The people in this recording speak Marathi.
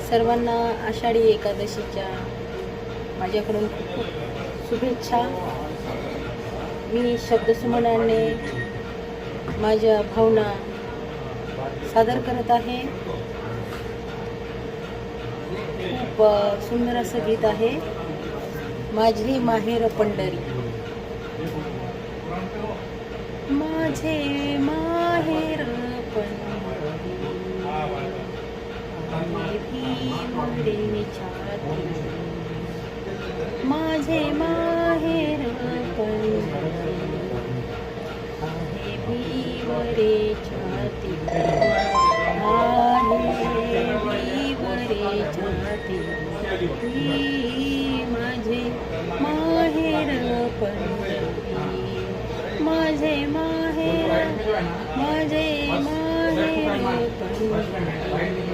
सर्वांना आषाढी एकादशीच्या माझ्याकडून खूप खूप शुभेच्छा. मी शब्दसुमनाने माझ्या भावना सादर करत आहे. खूप सुंदर असं गीत आहे. माझे माहेर पंढरी. माझे माहेर पंढरी भीमरे छाती. माझे माहेर पंढरी आहे भीमरे छाती. आहे भीमरे छाती. माझे माहेर पंढरी. माझे माहेर पंढरी.